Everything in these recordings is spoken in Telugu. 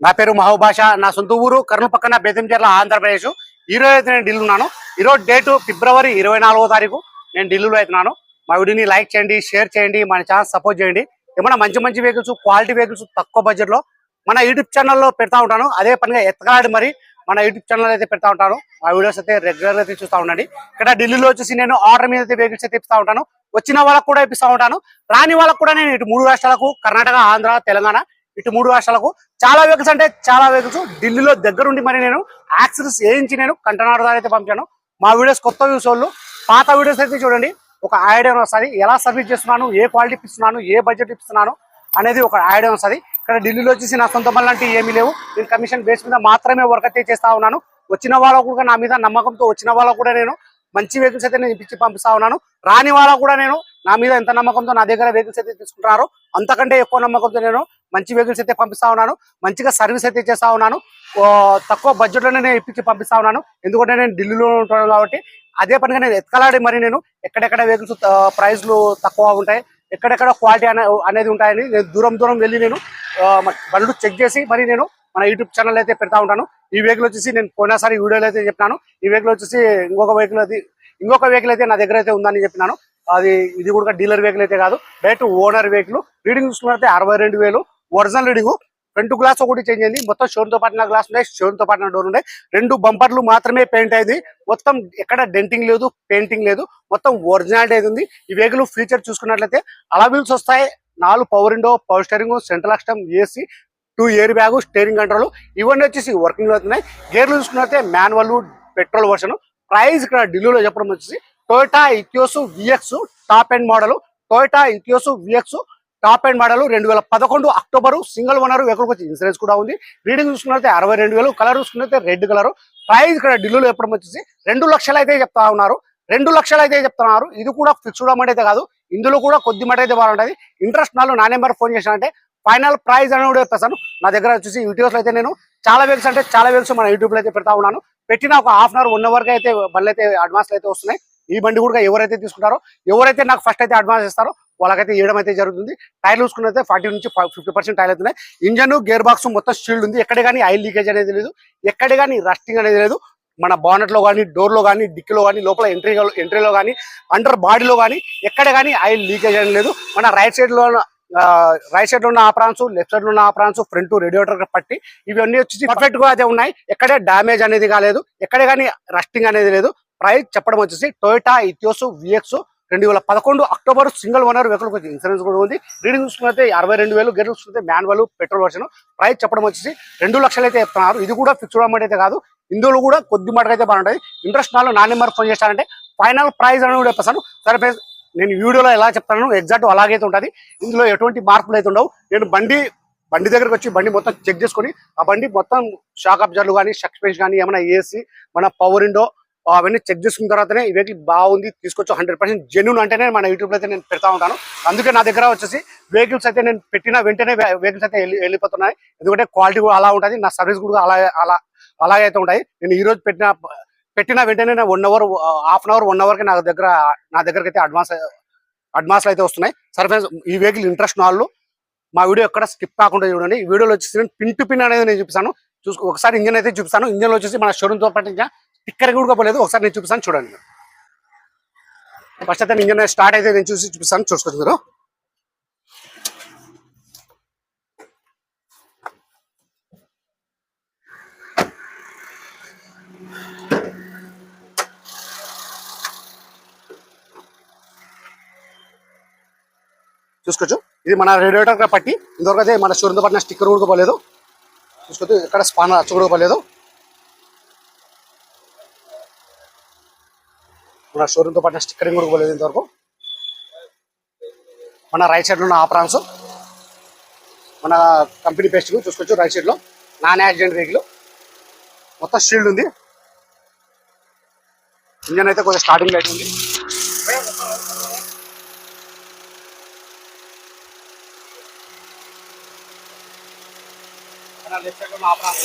నా పేరు మహోభాష. నా సొంత ఊరు కర్నూలు పక్కన బేతంచెర్ల, ఆంధ్రప్రదేశ్. ఈ రోజు అయితే నేను ఢిల్లీ ఉన్నాను. ఈరోజు డేటు ఫిబ్రవరి 24వ తారీఖు. నేను ఢిల్లీలో అవుతున్నాను. మా వీడియోని లైక్ చేయండి, షేర్ చేయండి, మన ఛానల్ సపోర్ట్ చేయండి. ఏమైనా మంచి మంచి వెహికల్స్, క్వాలిటీ వెహికల్స్ తక్కువ బడ్జెట్ లో మన యూట్యూబ్ ఛానల్లో పెడతా ఉంటాను. అదే పనిగా ఎత్తకాడి మరి మన యూట్యూబ్ ఛానల్ అయితే పెడతా ఉంటాను. మా వీడియోస్ అయితే రెగ్యులర్ అయితే చూస్తూ ఉండండి. ఇక్కడ ఢిల్లీలో వచ్చేసి నేను ఆర్డర్ మీద అయితే వెహికల్స్ అయితే ఇప్పిస్తూ ఉంటాను. వచ్చిన వాళ్ళకు కూడా ఇప్పిస్తూ ఉంటాను. రాని వాళ్ళకు కూడా నేను ఇటు 3 రాష్ట్రాలకు, కర్ణాటక, ఆంధ్ర, తెలంగాణ, ఇటు 3 రాష్ట్రాలకు చాలా వెహికల్స్ అంటే చాలా వెహికల్స్ ఢిల్లీలో దగ్గరుండి మరి నేను యాక్సెస్ వేయించి నేను కంటైనర్ ద్వారా అయితే పంపాను. మా వీడియోస్ కొత్త వ్యూస్ వాళ్ళు పాత వీడియోస్ అయితే చూడండి. ఒక ఐడియా వస్తుంది, ఎలా సర్వీస్ చేస్తున్నాను, ఏ క్వాలిటీ ఇస్తున్నాను, ఏ బడ్జెట్ ఇస్తున్నాను అనేది ఒక ఐడియా వస్తుంది. ఇక్కడ ఢిల్లీలో వచ్చేసి నా సొంత పనులు అంటే ఏమీ లేవు. నేను కమిషన్ బేస్ మీద మాత్రమే వర్క్ అయితే చేస్తా ఉన్నాను. వచ్చిన వాళ్ళకు కూడా నా మీద నమ్మకంతో వచ్చిన వాళ్ళకు కూడా నేను మంచి వెహికల్స్ అయితే నేను ఇప్పించి పంపిస్తా ఉన్నాను. రాని వాళ్ళకు కూడా నేను నా మీద ఎంత నమ్మకంతో నా దగ్గర వెహికల్స్ అయితే తీసుకుంటున్నారో అంతకంటే ఎక్కువ నమ్మకంతో నేను మంచి వెహికల్స్ అయితే పంపిస్తా ఉన్నాను. మంచిగా సర్వీస్ అయితే చేస్తా ఉన్నాను. తక్కువ బడ్జెట్లోనే నేను ఇప్పించి పంపిస్తా ఉన్నాను. ఎందుకంటే నేను ఢిల్లీలో ఉంటున్నాను కాబట్టి అదే పనిగా నేను ఎత్తుకలాడి మరి నేను ఎక్కడెక్కడ వెహికల్స్ ప్రైస్లు తక్కువ ఉంటాయి, ఎక్కడెక్కడ క్వాలిటీ అనేది ఉంటాయని నేను దూరం వెళ్ళి నేను బండ్లు చెక్ చేసి మరి నేను మన యూట్యూబ్ ఛానల్ అయితే పెడతా ఉంటాను. ఈ వెహికల్ వచ్చేసి నేను పోయినసారి వీడియోలో అయితే చెప్పినాను. ఈ వెహికల్ వచ్చేసి ఇంకొక వెహికల్ అయితే నా దగ్గర అయితే ఉందని చెప్పినాను. ఇది కూడా డీలర్ వెహికల్ అయితే కాదు, డైరెక్ట్ ఓనర్ వెహికల్. రీడింగ్ చూసుకున్నట్లయితే 62,000 ఒరిజినల్ రీడింగ్. ఫ్రంట్ గ్లాస్ ఒకటి చేంజ్ అయింది. మొత్తం షోన్తో పాటిన గ్లాస్ ఉన్నాయి, షోన్తో పాటిన డోర్ ఉన్నాయి. 2 బంపర్లు మాత్రమే పెయింట్ అయింది. మొత్తం ఎక్కడ డెంటింగ్ లేదు, పెయింటింగ్ లేదు, మొత్తం ఒరిజినాలిటీ అయితే ఉంది. ఈ వెహికల్ ఫీచర్ చూసుకున్నట్లయితే అలవిల్స్ వస్తాయి, 4 power window, power steering, central system, AC, 2 air bag, steering control ఇవన్నీ వచ్చేసి వర్కింగ్ లో అవుతున్నాయి. గేర్లు చూసుకున్నట్లయితే మాన్యువల్, పెట్రోల్ వర్షన్. ప్రైస్ ఇక్కడ ఢిల్లీలో చెప్పడం వచ్చేసి Toyota Etios vx top end model. Toyota Etios vx top end model 2011 October. Single owner vehicle వచ్చి ఇన్సూరెన్స్ కూడా ఉంది. రీడింగ్ చూసుకున్నట్లయితే 62,000. కలర్ చూసుకున్నట్లయితే రెడ్ కలర్. ప్రైస్ ఇక్కడ ఢిల్లీలో చెప్పడం వచ్చేసి 2 లక్షలు అయితే చెప్తా ఉన్నారు. 2 లక్షలు అయితే చెప్తున్నారు. ఇది కూడా ఫిక్స్డ్ అమౌంట్ అయితే కాదు, ఇందులో కూడా కొద్ది మాట అయితే బాగుంటుంది. ఇంట్రెస్ట్ నాలో నా నెంబర్ ఫోన్ చేసినంటే ఫైనల్ ప్రైస్ అని కూడా చెప్పేస్తాను. నా దగ్గర వచ్చేసి వీడియోస్ అయితే నేను చాలా వెహికల్స్ మన యూట్యూబ్ లో అయితే పెడతా ఉన్నాను. పెట్టిన ఒక హాఫ్ అన్ అవర్ 1 అవర్ అయితే బండ్లు అయితే అడ్వాన్స్ అయితే వస్తున్నాయి. ఈ బండి కూడా ఎవరైతే తీసుకుంటారో, ఎవరైతే నాకు ఫస్ట్ అయితే అడ్వాన్స్ ఇస్తారో వాళ్ళకైతే ఇవ్వడం అయితే జరుగుతుంది. టైర్లు చూసుకున్నైతే 40 నుంచి 50% టైర్లు అవుతున్నాయి. ఇంజన్, గేర్ బాక్స్ మొత్తం షీల్డ్ ఉంది. ఎక్కడ కానీ ఆయిల్ లీకేజ్ అనేది లేదు, ఎక్కడ కానీ రస్టింగ్ అనేది లేదు. మన బానెట్ లో కానీ, డోర్ లో కానీ, డిక్కీలో కానీ, లోపల ఎంట్రీలో కానీ, అండర్ బాడీలో కానీ ఎక్కడ కానీ ఆయిల్ లీకేజ్ అనేది లేదు. మన రైట్ సైడ్ లో ఉన్న ఆప్రాన్స్, లెఫ్ట్ సైడ్ లో ఉన్న ఆప్రాన్స్, ఫ్రంట్ రేడియేటర్ పట్టి ఇవన్నీ వచ్చి పర్ఫెక్ట్ గా అయితే ఉన్నాయి. ఎక్కడే డామేజ్ అనేది కాలేదు, ఎక్కడే కానీ రస్టింగ్ అనేది లేదు. ప్రైస్ చెప్పడం వచ్చేసి Toyota Etios vx 2011 October single owner vehicle insurance కూడా ఉంది. రీడింగ్ చూసుకుంటే 62,000. గేర్ చూసుకుంటే మాన్యువల్, పెట్రోల్ వర్షన్. ప్రైస్ చెప్పడం వచ్చేసి 2 లక్షలు అయితే చెప్తున్నారు. ఇది కూడా ఫిక్స్డ్ అమౌంట్ అయితే కాదు, ఇందులో కూడా కొద్ది మటుకు అయితే బాగుంటుంది. ఇంట్రెస్ట్ నాలో నా నెంబర్ ఫోన్ చేస్తానంటే ఫైనల్ ప్రైస్ అని కూడా చెప్పేస్తాను. సరే, నేను వీడియోలో ఎలా చెప్తాను ఎగ్జాక్ట్ అలాగైతే ఉంటుంది. ఇందులో ఎటువంటి మార్పులు అయితే ఉండవు. నేను బండి దగ్గరకు వచ్చి బండి మొత్తం చెక్ చేసుకొని ఆ బండి మొత్తం షాక్ అబ్జర్వ్లు కానీ, సస్పెన్షన్ కానీ, ఏమైనా ఏసీ, మన పవర్ విండో అవన్నీ చెక్ చేసుకున్న తర్వాతనే ఈ వెహికల్ బాగుంది తీసుకొచ్చి 100% జెన్యూన్ అంటేనే మన యూట్యూబ్లో అయితే నేను పెడతా ఉంటాను. అందుకే నా దగ్గర వచ్చేసి వెహికల్స్ అయితే నేను పెట్టిన వెంటనే వెహికల్స్ అయితే వెళ్ళిపోతున్నాయి. ఎందుకంటే క్వాలిటీ కూడా అలా ఉంటుంది, నా సర్వీస్ కూడా అలాగైతే ఉంటాయి. నేను ఈ రోజు పెట్టిన వెంటనే 1 అవర్, హాఫ్ అన్ అవర్, 1 అవర్కి నా దగ్గరకి అయితే అడ్వాన్స్లు అయితే వస్తున్నాయి. సరే ఫ్రెండ్స్, ఈ వెహికల్ ఇంట్రెస్ట్ వాళ్ళు మా వీడియో ఎక్కడ స్కిప్ కాకుండా చూడండి. ఈ వీడియోలో వచ్చేసి నేను పిన్ టు పిన్ అనేది నేను చూపిస్తాను. ఒకసారి ఇంజన్ అయితే చూపిస్తాను. ఇంజన్లో వచ్చేసి మన షోరూమ్తో పాటు స్టిక్కర్ కూడా పోలేదు. ఒకసారి నేను చూపిస్తాను, చూడండి. ఫస్ట్ అయితే ఇంజన్ స్టార్ట్ అయితే నేను చూపిస్తాను, చూసుకోండి మీరు. చూసుకోవచ్చు, ఇది మన రేడియేటర్ పట్టి. ఇంతవరకు అయితే మన షోరూమ్తో పట్టిన స్టిక్కర్ కూడా పోలేదు. చూసుకోవచ్చు, ఇక్కడ స్పానర్ అచ్చు కూడా పోలేదు. మన షోరూమ్తో పట్టిన స్టిక్కరింగ్ కూడా పోలేదు ఇంతవరకు. మన రైట్ సైడ్లో ఉన్న ఆప్రాన్స్, మన కంపెనీ పేస్ట్ చూసుకోవచ్చు. రైట్ సైడ్లో నాన్ యాక్సిడెంట్ వెహికల్, మొత్తం షీల్డ్ ఉంది. ఇంజన్ అయితే కొంచెం స్టార్టింగ్ అయితే ఉంది. లెఫ్ట్ సైడ్ ఉన్న ఆప్రాన్స్,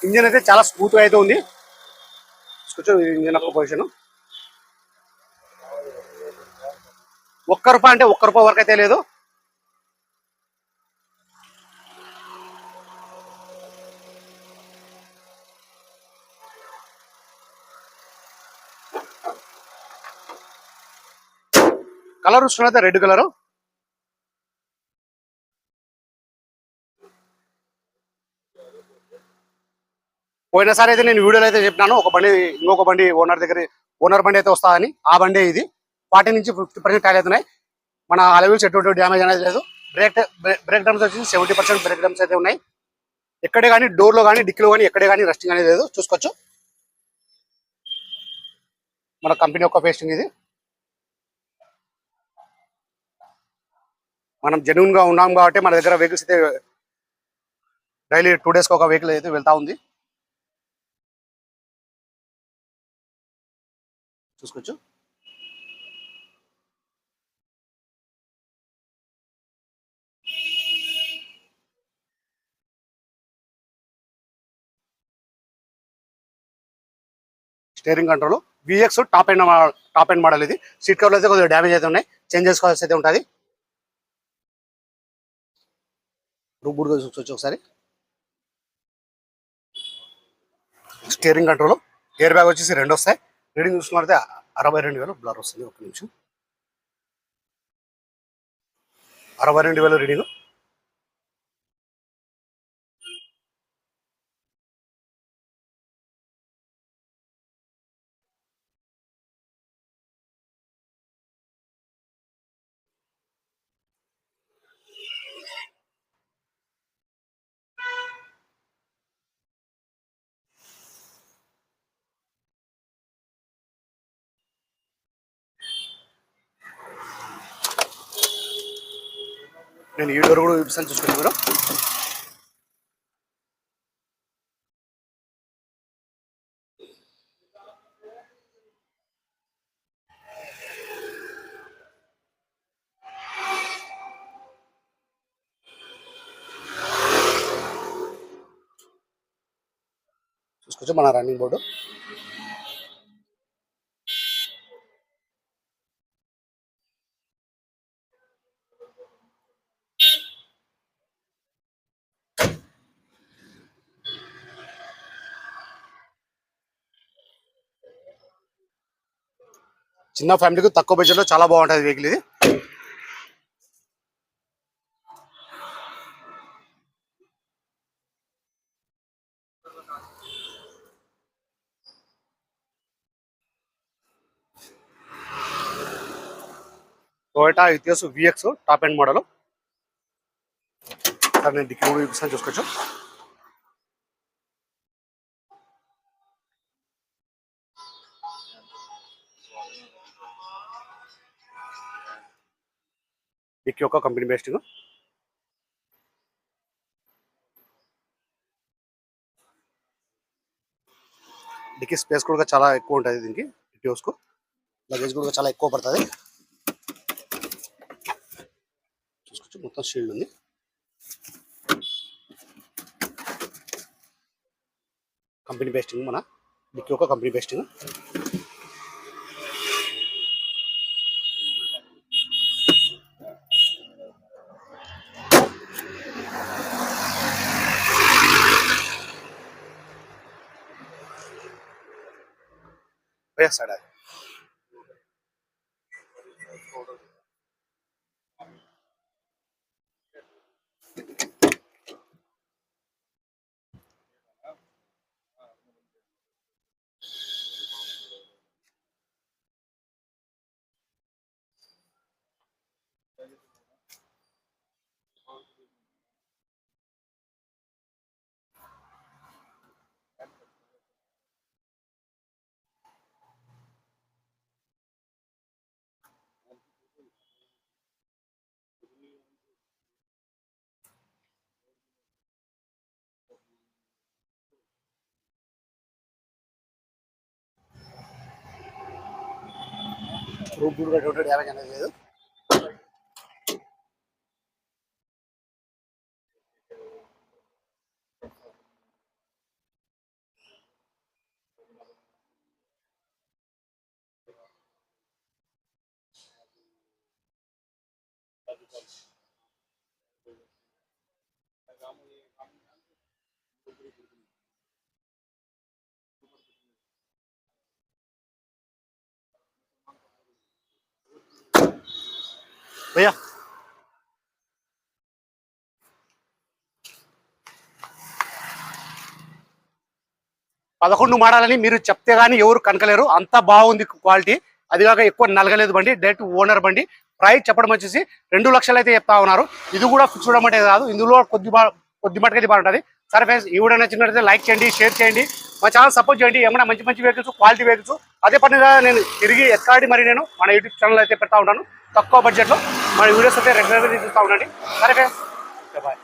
ఇంజన్ అయితే చాలా స్మూత్ గా అయితే ఉంది. చూసుకోవచ్చు ఇంజిన్ యొక్క పొజిషన్. ₹1 అంటే ₹1 వరకు అయితే లేదు. కలర్ చూసుకున్నైతే రెడ్ కలరు. పోయినసారి అయితే నేను వీడియోలో అయితే చెప్పినాను ఒక బండి ఇంకొక బండి ఓనర్ బండి అయితే వస్తుందని. ఆ బండి ఇది 40 నుంచి 50% టైల్ అవుతున్నాయి. మన అలవీల్స్ ఎటువంటి డ్యామేజ్ అనేది లేదు. బ్రేక్ డ్రమ్స్ వచ్చి 70% బ్రేక్ డ్రమ్స్ అయితే ఉన్నాయి. ఎక్కడే కానీ డోర్ లో కానీ డిక్కీలో కానీ ఎక్కడే కానీ రస్టింగ్ అనేది లేదు. చూసుకోవచ్చు మన కంపెనీ యొక్క పేస్టింగ్ ఇది. మనం జెన్యూన్ గా ఉన్నాం కాబట్టి మన దగ్గర వెహికల్స్ అయితే డైలీ 2 డేస్ కి ఒక వెహికల్ అయితే వెళ్తా ఉంది. చూసుకోవచ్చు steering control vx top end model ఇది. సీట్ కవర్లు అయితే కొద్దిగా డ్యామేజ్ అయితే ఉన్నాయి, చేంజ్ చేసుకోవాల్సి అయితే ఉంటుంది. రూబుడ్ చూసుకోవచ్చు ఒకసారి. స్టీరింగ్ కంట్రోల్, ఎయిర్ బ్యాగ్ వచ్చేసి 2 వస్తాయి. రీడింగ్ చూసుకున్నట్లయితే 62,000 బ్లర్ వస్తుంది. ఒక నిమిషం, 62,000 రీడింగ్. నేను ఈ డోర్ కూడా చూపిస్తాను, చూసుకోండి మీరు. చూసుకోవచ్చు మన రన్నింగ్ బోర్డు. చిన్న ఫ్యామిలీకి తక్కువ బడ్జెట్ లో చాలా బాగుంటుంది వెహికల్ ఇది. Toyota Etios vx top end model. Sir నేను డిక్కీ కూడా చూపిస్తాను, చూసుకోవచ్చు. డిక్కీ యొక్క కంపెనీ బేస్టింగ్. డిక్కీ స్పేస్ కూడా చాలా ఎక్కువ ఉంటుంది దీనికి. ఇథియోస్కు లగేజ్ కూడా చాలా ఎక్కువ పడుతుంది. చూసుకోవచ్చు మొత్తం షీల్డ్ ఉంది. కంపెనీ బేస్టింగ్ మన డిక్కీ యొక్క కంపెనీ బేస్టింగ్. వేస్తాడా రూట్ కూడా ఎటువంటి డ్యామేజ్ అనేది లేదు. భయ్యా 11 మాడాలని మీరు చెప్తే గానీ ఎవరు కనకలేరు, అంత బాగుంది క్వాలిటీ. అది కాక ఎక్కువ నలగలేదు బండి, డైరెక్ట్ ఓనర్ బండి. ప్రైస్ చెప్పడం వచ్చేసి 2 లక్షలు అయితే చెప్తా ఉన్నారు. ఇది కూడా ఫిక్స్ చూడడం అంటే కాదు, ఇందులో కొద్ది మటుకైతే బాగుంటుంది. సరే ఫ్రెండ్స్, ఈ వీడియో నచ్చినట్లయితే లైక్ చేయండి, షేర్ చేయండి, మా ఛానల్ సపోర్ట్ చేయండి. ఏమైనా మంచి మంచి వెహికల్స్, క్వాలిటీ వెహికల్స్ అదే పనిగా నేను తిరిగి ఎత్కాడి మరి నేను మన యూట్యూబ్ ఛానల్ అయితే పెడతా ఉంటాను తక్కువ బడ్జెట్లో. మన వీడియోస్ అయితే రెగ్యులర్గా చూస్తూ ఉండండి. సరే ఫ్రెండ్స్, బాయ్.